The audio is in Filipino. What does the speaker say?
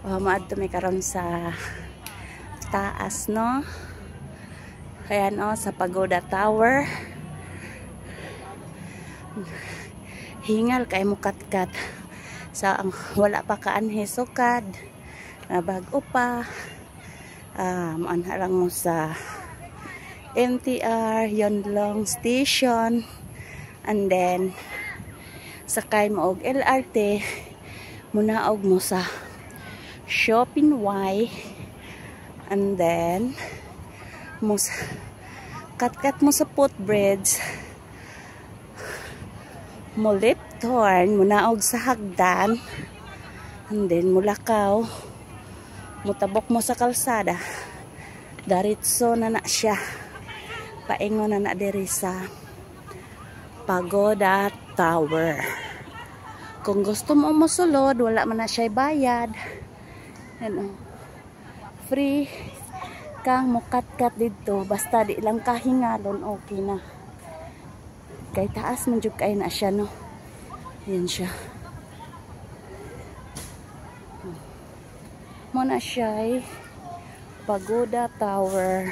Maadto mi karon sa taas, no? Ayan, oh, sa Pagoda Tower. Hingal kay mo katkat sa wala pa kaanhe sukad. Bago pa. Maanha lang mo sa MTR, Yonlong Station. And then, sakay mo og LRT, munaog mo sa Shopping Y. And then, katkat mo sa footbridge. Mo left turn, munaog sa hagdan. And then, mulakaw. Mutabok mo sa kalsada. Daritso na na siya. Paingon na na diri sa Pagoda Tower. Kung gusto mo musulod, wala man na siya bayad. Ano, free kang mukatkat dito. Basta di lang kahingalon, okay na. Kay taas man jud kay na siya, no. Yan siya. Mo na siya Pagoda Tower.